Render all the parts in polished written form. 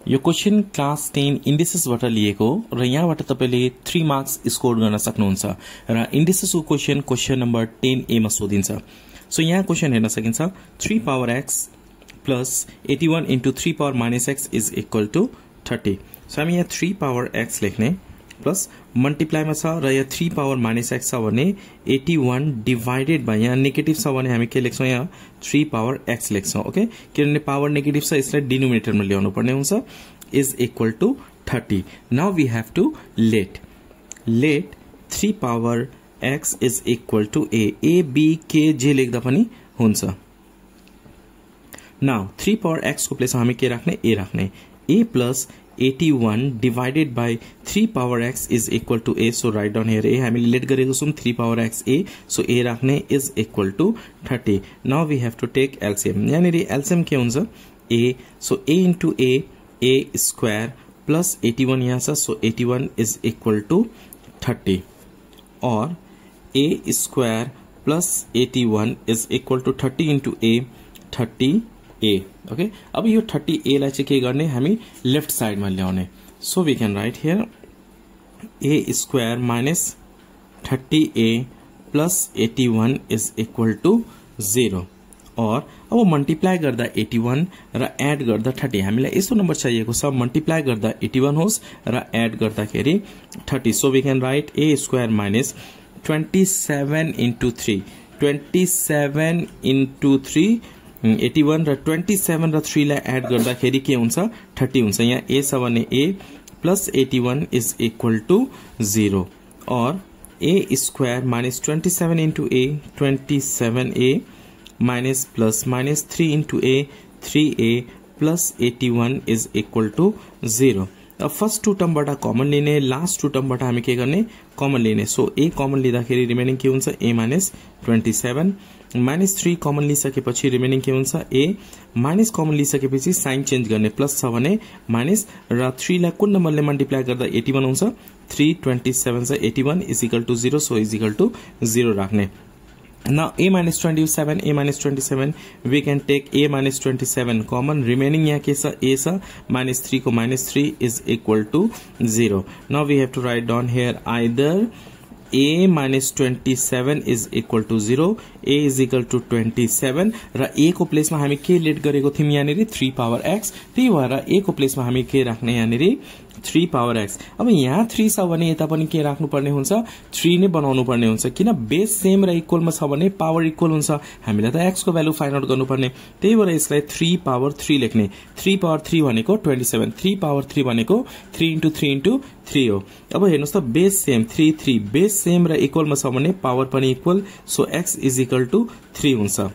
यो question class 10 इन्डिसेसबाट लिएको र यहाँबाट तपाईले 3 मार्क्स स्कोर गर्न सक्नुहुन्छ र इन्डिसेसको क्वेशन नम्बर 10A मा सोधिन्छ। सो यहाँ क्वेशन हेर्न सकिन्छ 3 power x plus 81 into 3 power minus x is equal to 30। So हामी यहाँ 3 power x लेख्ने प्लस मल्टिप्लाई मा छ र यहाँ 3 power minus x छ भने 81 डिवाइडेड बाइ यहाँ नेगेटिभ छ भने हामी के लेख्छौं यहाँ 3 power x लेख्छौं। ओके किनभने पावर नेगेटिभ छ यसलाई डिनोमिनेटरमा ल्याउनु पर्ने हुन्छ is equal to 30। now we have to let 3 power x is equal to a b k j लेख्दा पनि हुन्छ। now 3 power x को प्लेसमा हामी के राख्ने a राख्ने a plus 81 divided by 3 power x is equal to a। so write down here a हामीले लेट गरेको छौं 3 power x a so a राख्ने is equal to 30। now we have to take LCM यानी LCM के हुन्छ a so a into a square plus 81 यहाँ छ so 81 is equal to 30 और a square plus 81 is equal to 30 into a 30a। Okay अब यो 30a लाई चाहिँ के गर्ने हामी लेफ्ट साइडमा ल्याउने so we can write here a square minus 30a plus 81 is equal to 0 और अब मल्टिप्लाई गर्दा 81 र एड गर्दा 30 हामीलाई यस्तो नम्बर चाहिएको छ मल्टिप्लाई गर्दा 81 होस् र एड गर्दाखेरि 30 so we can write a square minus 27 into 3 27 into 3 81 र 27 र 3 लाई एड गर्दाखेरि के हुन्छ 30 हुन्छ। यहाँ a छ भने a plus 81 is equal to 0 और a square minus 27 into a 27a minus plus minus 3 into a 3a plus 81 is equal to 0। अब फर्स्ट टू टर्मबाट कमन लिने लास्ट टू टर्मबाट हामी के गर्ने कमन लिने सो a कमन लिँदाखेरि रिमेनिङ के हुन्छ a minus 27 minus 3 कमन लिसकेपछि रिमेनिङ के हुन्छ a माइनस कमन लिसकेपछि साइन चेन्ज गर्ने प्लस छ भने माइनस र 3 लाई कुन नम्बरले मल्टिप्लाई गर्दा 81 हुन्छ 327 छ 81 is equal to 0 so is equal to 0 राख्ने। now a minus 27 we can take a minus 27 common remaining यहाँ के छ a छ minus 3 को minus 3 is equal to 0। now we have to write down here either a minus 27 is equal to 0 a is equal to 27 र a को प्लेसमा हामी के लेट गरेको थियौं यहाँनेरि 3 power x त्यही भएर a को प्लेसमा हामी के राख्ने यहाँनेरि 3 power x। अब यहाँ 3 छ भने यता पनि के राख्नु पर्ने हुन्छ 3 नै बनाउनु पर्ने हुन्छ किन बेस सेम र इक्वलमा छ भने पावर इक्वल हुन्छ हामीलाई त x को भ्यालु फाइन्ड आउट गर्नु पर्ने त्यही भएर यसलाई 3 power 3 लेख्ने 3 power 3 भनेको 27 3 power 3 भनेको 3 into 3 into 3 हो। अब हेर्नुस् त बेस सेम 3 3 बेस सेम र इक्वलमा छ भने पावर पनि equal so x is equal to 3 हुन्छ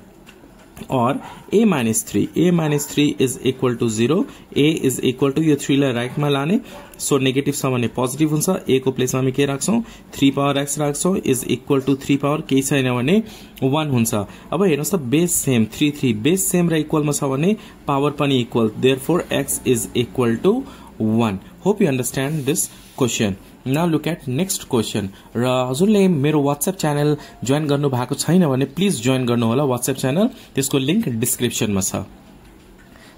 और a minus 3 is equal to 0 a is equal to यो 3 लाई राइट मा लाने सो नेगेटिभ छ भने पोजिटिभ हुन्छ a को प्लेसमा हामी के राख्छौं 3 power x राख्छौं is equal to 3 power केही छैन भने 1 हुन्छ। अब हेर्नुस् त बेस सेम 3 3 बेस सेम र इक्वलमा छ भने पावर पनि equal therefore x is equal to 1। hope you understand this question। now look at next question र हजुरले मेरो WhatsApp च्यानल जोइन गर्नु भएको छैन भने प्लिज जोइन गर्नु होला WhatsApp च्यानल त्यसको लिंक डिस्क्रिप्सनमा छ।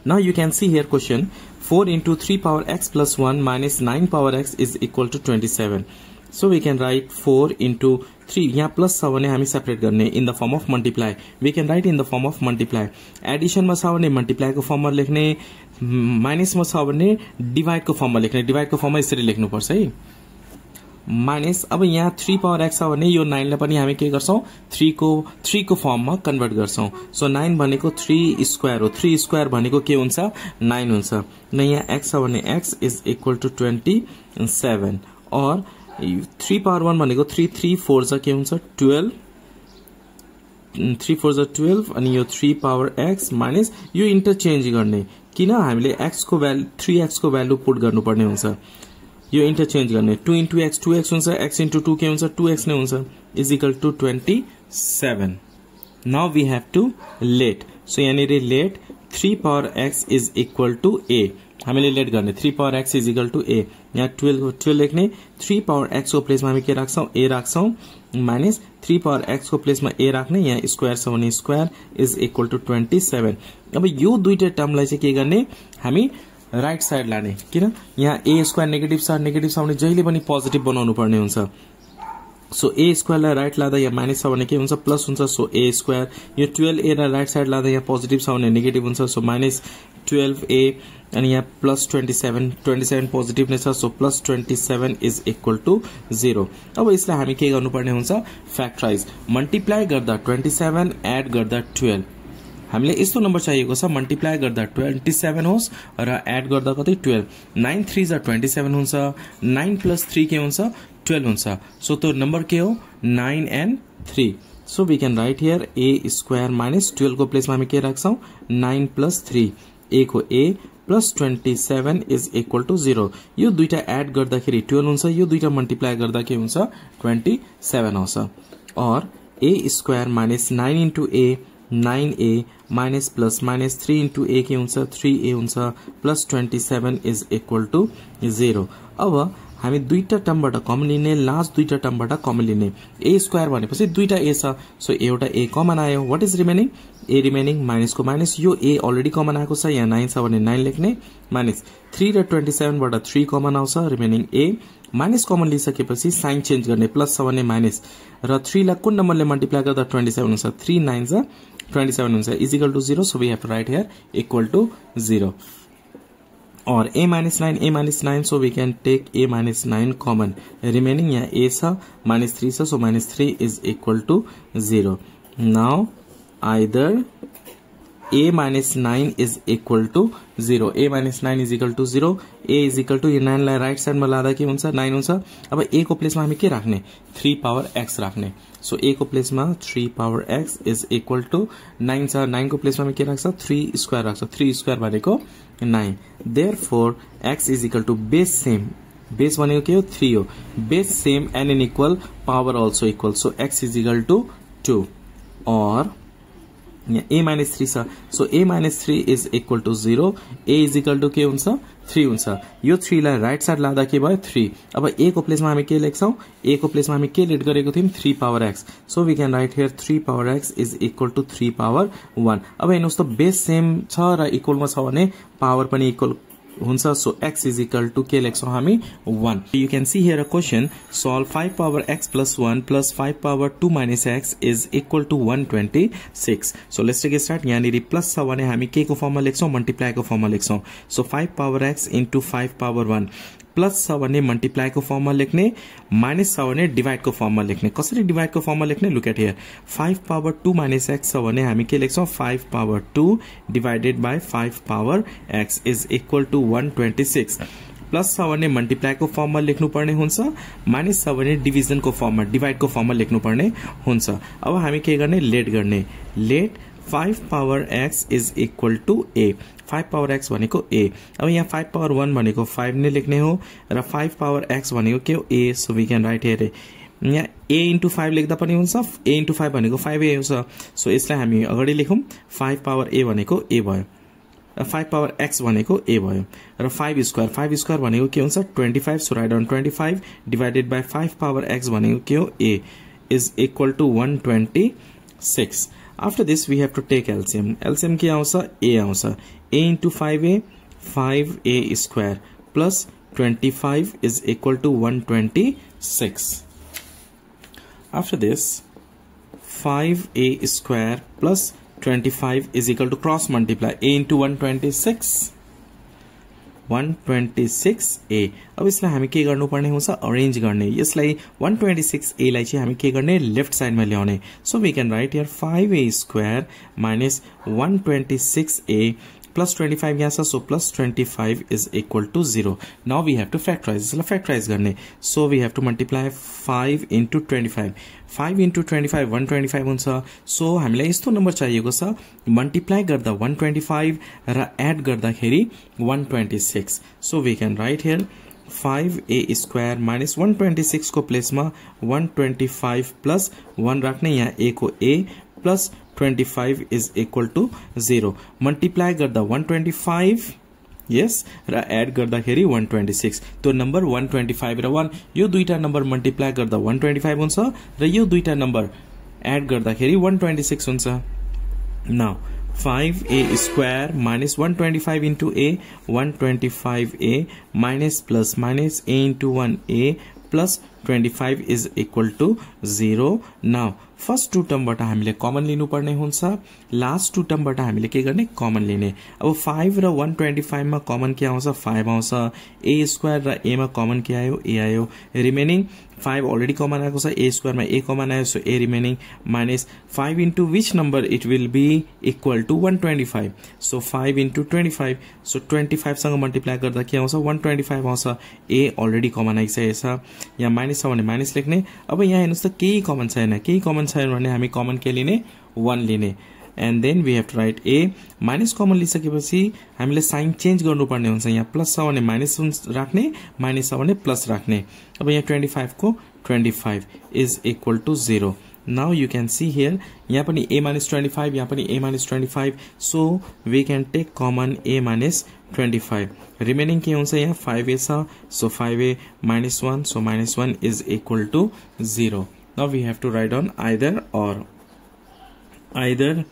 now you can see here question 4 into 3 power x plus 1 minus 9 power x is equal to 27 so we can write 4 into 3 यहाँ प्लस छ भने हामी सेपरेट गर्ने in the form of multiply we can write in the form of multiply addition मा छ भने multiply को फर्ममा लेख्ने माइनस मा छ भने डिवाइड को फर्ममा लेख्ने डिवाइड को फर्ममा यसरी लेख्नु पर्छ है माइनस। अब यहाँ 3 power x छ भने यो 9 लाई पनि हामी के गर्छौं 3 को फर्ममा कन्भर्ट गर्छौं सो 9 भनेको 3 स्क्वायर हो 3 स्क्वायर भनेको के हुन्छ 9 हुन्छ न यहाँ x छ भने x is equal to 27 और 3 power 1 भनेको 3 3 4 छ के हुन्छ 12 3 4 12 अनि यो 3 power x माइनस यो इन्टरचेन्ज गर्ने किन हामीले x को भ्यालु 3x को भ्यालु पुट गर्नुपर्ने हुन्छ यो इन्टरचेन्ज गर्ने 2 into x 2x हुन्छ x into 2 के हुन्छ 2x नै हुन्छ is equal to 27। now we have to let so यहाँनेरि let 3 power x is equal to a हामीले लेट गर्ने 3 power x is equal to a यहाँ 12 लेख्ने 3 power x को प्लेसमा हामी के राख्छौं a राख्छौं माइनस 3 power x को प्लेसमा a राख्ने यहाँ स्क्वायर छ भने स्क्वायर is equal to 27। अब यो दुईटा टर्मलाई चाहिँ के गर्ने हामी राइट साइड लाने, किन यहाँ ए स्क्वायर नेगेटिभ छ, नेगेटिभ छ भने जहिले पनि पोजिटिभ बनाउनु पर्ने हुन्छ। सो ए स्क्वायरलाई राइट लाँदा यहाँ माइनस छ भने के हुन्छ, प्लस हुन्छ। सो ए स्क्वायर, यो 12a लाई राइट साइड लाँदा यहाँ पोजिटिभ छ भने नेगेटिभ हुन्छ। सो माइनस 12a अनि यहाँ प्लस 27 पोजिटिभ नै छ। So plus 27 is equal to 0। अब यसलाई हामी के गर्नुपर्ने हुन्छ, फ्याक्टराइज, मल्टिप्लाई गर्दा 27 एड गर्दा 12। हामीले यस्तो नम्बर चाहिएको छ, मल्टिप्लाई गर्दा 27 होस् र एड गर्दा कतै 12। 9 3 जा 27 हुन्छ, 9 प्लस 3 के हुन्छ, 12 हुन्छ। सो त्यो नम्बर के हो, 9 and 3। So we can write here a square minus 12 को प्लेसमा हामी के राख्छौं, 9 प्लस 3, ए को ए प्लस 27 इज इक्वल टू 0। यो दुईटा एड गर्दाखेरि 12 हुन्छ, यो दुईटा मल्टिप्लाई गर्दा के हुन्छ, 27 आउँछ। और a square minus 9 into a 9a minus plus minus 3 into a के हुन्छ, 3a हुन्छ, प्लस 27 इज इक्वल टू 0। अब हामी दुईटा टर्मबाट कमन लिने, लास्ट दुईटा टर्मबाट कमन लिने। ए स्क्वायर भनेपछि दुईटा ए छ, सो एउटा ए कमन आयो। What is remaining, A remaining, minus को माइनस, यो ए अलरेडी कमन आएको छ, यहाँ 9 छ भने 9 लेख्ने, माइनस 3 र 27 बाट 3 कमन आउँछ, रिमेनिङ ए। माइनस कमन लिइसकेपछि साइन चेन्ज गर्ने, प्लस छ भने माइनस, र 3 लाई कुन नम्बरले मल्टिप्लाई गर्दा 27 हुन्छ, 3 9 जा 27 हुन्छ, is equal to 0। So we have to write here equal to 0। और a minus 9, so we can take a minus 9 common, remaining यहाँ a छ, minus 3 छ, so minus 3 is equal to 0. Now either a minus 9 is equal to 0, a minus 9 is equal to 0, a is equal to, यो 9 लाई right साइडमा लाँदा के हुन्छ, 9 हुन्छ। अब a को प्लेसमा हामी के राख्ने, 3 पावर x राख्ने। सो a को प्लेसमा 3 power x is equal to 9 छ, 9 को प्लेसमा हामी के राख्छ, 3 स्क्वायर राख्छ, 3 स्क्वायर भनेको 9। Therefore x is equal to base same, base भनेको के हो, 3 हो, base same and n equal, power also equal. So x is equal to 2। और यहाँ a माइनस 3 छ, so a minus 3 is equal to 0, a is equal to के हुन्छ, 3 हुन्छ। यो 3 लाई राइट साइड लाँदा के भयो, 3। अब a को प्लेसमा हामी के लेख्छौं, a को प्लेसमा हामी के लेट गरेको थियौं, 3 power x। So we can write here 3 power x is equal to 3 power 1। अब हेर्नुहोस् त, बेस सेम छ र इक्वलमा छ भने पावर पनि इक्वल हुन्छ। So x is equal to के लेख्छौं हामी, 1। You can see here equation, solve 5 power x plus 1 plus 5 power 2 minus x is equal to 126। So let's take start. यहाँनिर प्लस छ भने हामी के को फर्ममा लेख्छौं, मल्टिप्लाई को फर्ममा लेख्छौं। So 5 power x into 5 power 1, plus छ भने मल्टिप्लाई को फर्ममा लेख्ने, माइनस छ भने डिवाइड को फर्ममा लेख्ने। कसरी डिवाइड को फर्ममा लेख्ने, look at here, 5 power 2 minus x छ भने हामी के लेख्छौं, 5 power 2 divided by 5 power x is equal to 126। Plus छ भने मल्टिप्लाई को फर्ममा लेख्नु पर्ने हुन्छ, माइनस छ भने डिभिजन को फर्ममा, डिवाइड को फर्ममा लेख्नु पर्ने हुन्छ। अब हामी के गर्ने, लेट गर्ने, let 5 power x is equal to a। 5 power x भनेको a। अब यहाँ 5 पावर 1 भनेको 5 नै लेख्ने हो, र 5 पावर x भनेको के हो, a। So we can write here यहाँ a इन्टु 5 लेख्दा पनि हुन्छ, a इन्टु 5 भनेको 5a हुन्छ। सो यसलाई हामी अगाडि लेखौं, 5 पावर a भनेको a भयो, 5 पावर x भनेको a भयो, र 5 स्क्वायर भनेको के हुन्छ, 25। So write down 25 divided by 5 power x भनेको के हो, a is equal to 126। After this we have to take LCM. LCM के आउँछ, a आउँछ, a into 5a, 5a square plus 25 is equal to 126. After this 5a square plus 25 is equal to cross multiply, a into 126, 126a। अब यसलाई हामी के गर्नुपर्ने हुन्छ, arrange गर्ने। यसलाई 126a लाई चाहिँ हामी के गर्ने, लेफ्ट साइडमा ल्याउने। So we can write here 5a square minus 126a plus 25 यहाँ छ, so plus 25 is equal to 0। Now we have to factorize, यसलाई फैक्टराइज गर्ने। So we have to multiply 5 into 25, 5 into 25 125 हुन्छ। सो हामीलाई यस्तो नम्बर चाहिएको छ, मल्टिप्लाई गर्दा 125 र एड गर्दाखेरि 126। So we can write here 5a square minus 126 को प्लेसमा 125 प्लस 1 राख्ने, यहाँ a को a plus 25 is equal to 0। Multiply गर्दा 125, यस, र एड गर्दाखेरि 126। त्यो नम्बर 125 र 1, यो दुईटा नम्बर मल्टिप्लाई गर्दा 125 हुन्छ, र यो दुईटा नम्बर एड गर्दाखेरि 126 हुन्छ। Now 5a square minus 125 into a 125a minus plus minus a into 1a plus 25 is equal to 0. Now first two टर्मबाट हामीले कमन लिनु पर्ने हुन्छ, लास्ट टू टर्मबाट हामीले के गर्ने कमन लिने। अब 5 र 125 मा कमन के आउँछ 5 आउँछ, a स्क्वायर र a मा कमन के आयो a आयो, रिमेनिङ 5 अलरेडी कमन आएको छ, a स्क्वायर मा a कमन आयो, so a remaining minus 5 into which number it will be equal to 125, so 5 into 25, so 25 सँग मल्टिप्लाई गर्दा के आउँछ 125 आउँछ, a अलरेडी कमन आइसकेको छ, यहाँ माइनस छ भने माइनस लेख्ने। अब यहाँ हेर्नुस् त केही कमन छैन, केही कमन छैन भने हामी कमन के लिने 1 लिने, and then we have to write a। Minus common लिइसकेपछि हामीले साइन चेन्ज गर्नुपर्ने हुन्छ, यहाँ प्लस छ भने माइनस राख्ने, माइनस छ भने प्लस राख्ने। अब यहाँ 25 को 25 is equal to 0। Now you can see here, यहाँ पनि a minus 25, यहाँ पनि a minus 25, so we can take common a minus 25, remaining के हुन्छ यहाँ 5a छ, so 5a minus 1, so minus 1 is equal to 0। Now we have to write on either or. Either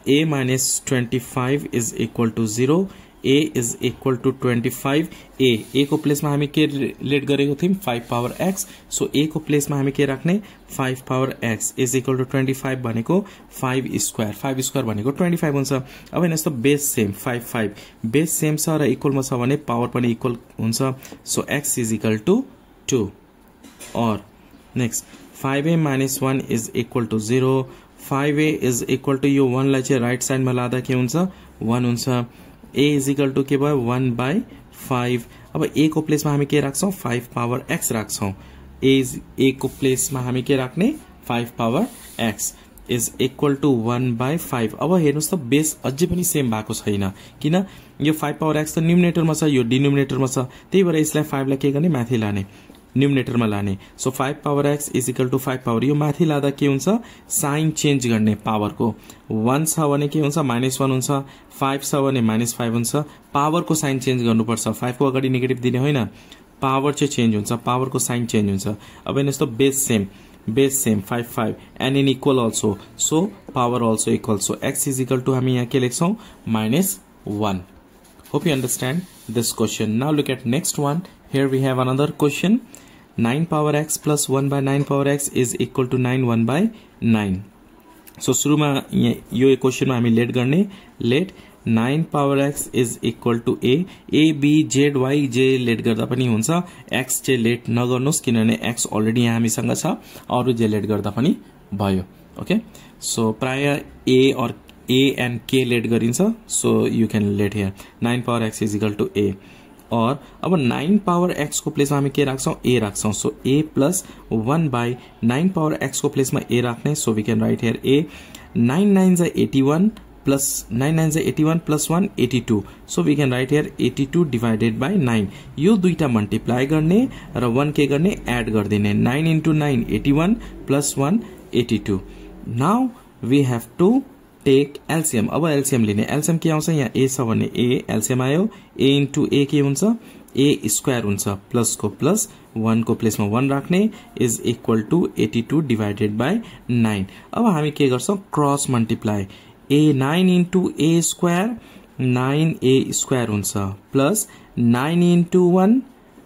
a minus 25 is equal to 0, a is equal to 25, a को place में हमें के late गरेको थियौं 5 पावर x, सो a को place में हमें के राख्ने 5 power x is equal to 25 भनेको 5 स्क्वायर, 5 स्क्वायर भनेको 25 हुन्छ। अब हेर्नुस् त बेस सेम 5 5, बेस सेम छ र इक्वलमा छ भने पावर पनि इक्वल हुन्छ, so x is equal to 2। और next 5a minus 1 is equal to 0, 5a is equal to यो 1 लाई चाहिँ राइट साइडमा लादा के हुन्छ 1 हुन्छ, a is equal to के भयो 1 by 5। अब a को प्लेसमा हामी के राख्छौं 5 पावर x राख्छौं, a को प्लेसमा हामी के राख्ने 5 power x is equal to 1 by 5। अब हेर्नुस् त बेस अझै पनि सेम भएको छैन, किन यो 5 पावर x त न्युमिनेटरमा छ, यो डिनोमिनेटरमा छ, त्यही भएर यसलाई 5 लाई के गर्ने माथि लाने, न्युमिनेटरमा लाने, so 5 power x is equal to 5 power, यो माथि लादा के हुन्छ साइन चेन्ज गर्ने पावरको, 1 छ भने के हुन्छ -1 हुन्छ, 5 छ भने -5 हुन्छ, पावरको साइन चेन्ज गर्नुपर्छ, 5 को अगाडि नेगेटिभ दिने होइन, पावर चाहिँ चेन्ज हुन्छ, पावरको साइन चेन्ज हुन्छ। अब हेर्नुस् त base same 5 5 and in equal also, so power also equal, so x is equal to हामी यहाँ के लेख्छौं -1। Hope you understand this question. Now look at next one. Here we have another question. 9 power x plus 1 by 9 power x is equal to 9 1 by 9. So सुरुमा यो क्वेशनमा हामी late गर्ने, late 9 power x is equal to a b z y j let गर्दा पनि हुन्छ, x चाहिँ late नगर्नुस् किनभने x already यहाँ हामीसँग छ, अरु j लेट गर्दा पनि भयो। ओके, सो प्राय a और a and k लेट गरिन्छ, so you can let here 9 power x is equal to a। और अब 9 पावर x को प्लेसमा हामी के राख्छौं a राख्छौं, सो a plus 1 by 9 power x को प्लेसमा a राख्ने, so we can write here a 9 9 is 81 plus 9 9 is 81 plus 1 82, so we can write here 82 divided by 9। यो दुईटा मल्टिप्लाई गर्ने र 1 के गर्ने add गर्दिने, 9 into 9 81 plus 1 82। now we have to take LCM. अब LCM लिने, एलसीएम के आउँछ यहाँ a छ भने a एलसीएम आयो, a इन्टु a के हुन्छ a स्क्वायर हुन्छ, प्लस को प्लस 1 को प्लेसमा 1 राख्ने is equal to 82 divided by 9। अब हामी के गर्छौं cross multiply, a 9 into a square 9a square हुन्छ, plus 9 into 1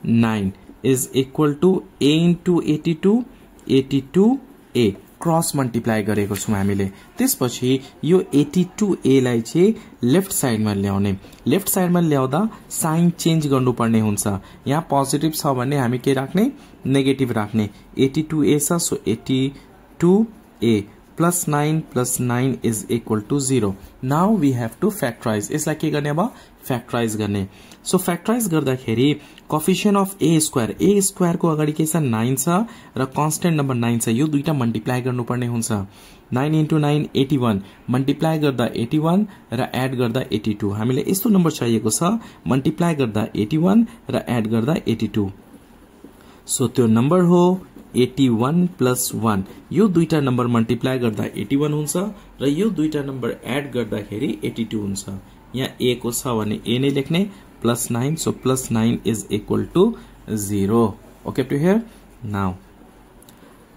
9 is equal to a into 82 82a cross multiply गरेको छौं हामीले। त्यसपछि यो 82a लाई चाहिँ लेफ्ट साइडमा ल्याउने, लेफ्ट साइडमा ल्याउँदा साइन चेन्ज गर्नुपर्ने हुन्छ, यहाँ पोजिटिभ छ भने हामी के राख्ने नेगेटिभ राख्ने, 82a छ, so 82a plus 9 plus 9 is equal to 0। Now we have to factorize, यसलाई के गर्ने अब फ्याक्टराइज गर्ने, सो फ्याक्टराइज गर्दाखेरि कोफिशिएन्ट अफ a स्क्वायर को अगाडि के छ 9 छ र कन्स्टेन्ट नम्बर 9 छ, यो दुईटा मल्टिप्लाई गर्नुपर्ने हुन्छ, 9 इन्टु 9 81 मल्टिप्लाई गर्दा 81 र एड गर्दा 82, हामीले यस्तो नम्बर चाहिएको छ मल्टिप्लाई गर्दा 81 र एड गर्दा 82, सो त्यो नम्बर हो 81 प्लस 1। यो दुईटा नम्बर मल्टिप्लाई गर्दा 81 हुन्छ र यो दुईटा नम्बर एड गर्दाखेरि 82 हुन्छ। यहाँ a को छ भने a नै लेख्ने, plus 9, so plus 9 is equal to 0। Okay to here, now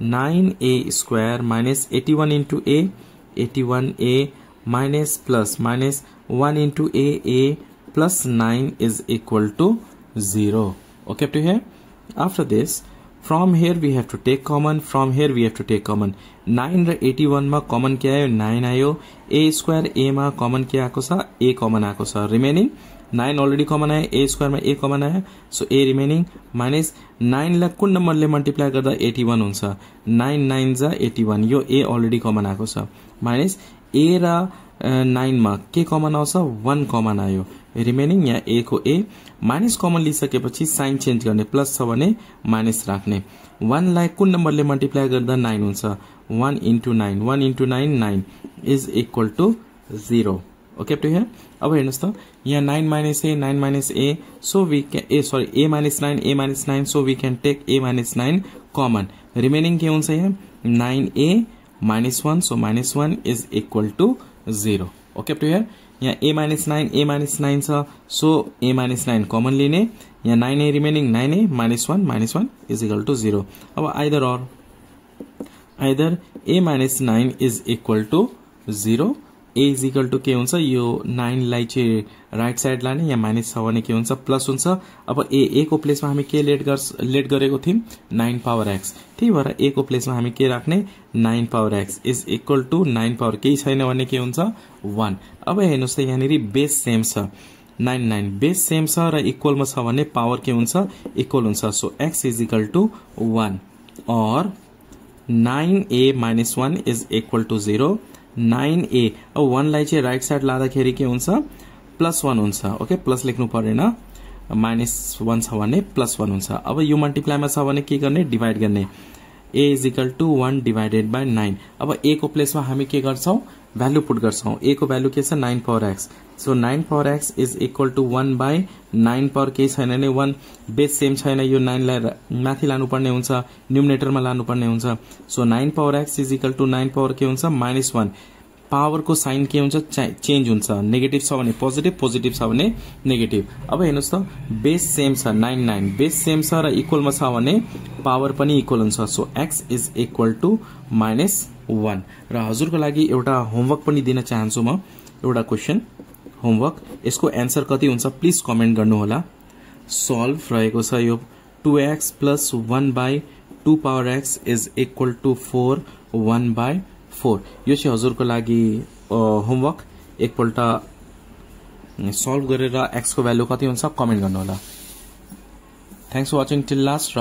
9a square minus 81 into a 81a minus plus minus 1 into a plus 9 is equal to 0. Okay up to here? After this, from here we have to take common, from here we have to take common. 9 र 81 मा common के आयो 9 आयो, a square a मा common के आको छ a common आको छ, रिमेनिङ 9 अलरेडी कमन आयो, a स्क्वायर मा a कमन आयो, सो a रिमेनिङ माइनस 9 लाई कुन नम्बरले मल्टिप्लाई गर्दा 81 हुन्छ, 9 9 जा 81, यो a अलरेडी कमन आको छ, माइनस a र 9 मा के कमन आउँछ 1 कमन आयो, रिमेनिङ यहाँ a को a, माइनस कमन लिइसकेपछि साइन चेन्ज गर्ने, प्लस छ भने माइनस राख्ने, 1 लाई कुन नम्बरले मल्टिप्लाई गर्दा 9 हुन्छ, 1 into 9, 1 into 9 9 is equal to 0. Okay up to here? अब हेर्नुस् त यहाँ 9 minus a 9 minus a, so we can a minus 9 so we can take a minus 9 common, remaining के हुन्छ यहाँ 9a minus 1, so minus 1 is equal to 0. Okay up to here? यहाँ a minus 9 छ, so a minus 9 common लिने, यहाँ 9a remaining 9a minus 1 is equal to 0. अब either a minus 9 is equal to 0, a is equal to के हुन्छ, यो 9 लाई चाहिँ राइट साइड लाने, यहाँ माइनस छ भने के हुन्छ प्लस हुन्छ। अब a को प्लेसमा हामी के लेट गरेको थियौं 9 पावर x, त्यही भएर a को प्लेसमा हामी के राख्ने 9 power x is equal to 9 power केही छैन भने के हुन्छ 1। अब हेर्नुस् त यहाँनिर बेस सेम छ 9 बेस सेम छ र इक्वलमा छ भने पावर के हुन्छ इक्वल हुन्छ, so x is equal to 1 और 9a minus 1 is equal to 0, 9a अब 1 लाई चाहिँ राइट साइड लाँदाखेरि के हुन्छ प्लस 1 हुन्छ। ओके प्लस लेख्नु पर्दैन, माइनस 1 छ भने प्लस 1 हुन्छ। अब यो मल्टिप्लाईमा छ भने के गर्ने डिवाइड गर्ने, a is equal to 1 divided by 9। अब a को प्लेसमा हामी के गर्छौं भ्यालु पुट गर्छौं, a को भ्यालु के छ 9 power x, so 9 power x is equal to 1 by 9 power केही छैन भने 1, बेस सेम छैन, यो 9 लाई माथि लानुपर्ने हुन्छ, न्युमिनेटरमा लानुपर्ने हुन्छ, so 9 power x is equal to 9 power के हुन्छ माइनस 1, पावर को साइन के हुन्छ चेन्ज हुन्छ, नेगेटिभ छ भने पोजिटिभ, पोजिटिभ छ भने नेगेटिभ। अब हेर्नुस् त बेस सेम छ 9 बेस सेम छ र इक्वलमा छ भने पावर पनि इक्वल हुन्छ, so x is equal to minus 1। र हजुरको लागि एउटा होमवर्क पनि दिन चाहन्छु म, एउटा क्वेशन होमवर्क, यसको एन्सर कति हुन्छ प्लिज कमेन्ट गर्नु होला। सल्भ रहेको छ यो 2x plus 1 by 2 power x is equal to 4 1 by 4, यो चाहिँ हजुरको लागि होमवर्क, एकपल्ट सल्भ गरेर x को भ्यालु कति हुन्छ कमेन्ट गर्नु होला। Thanks for watching till last.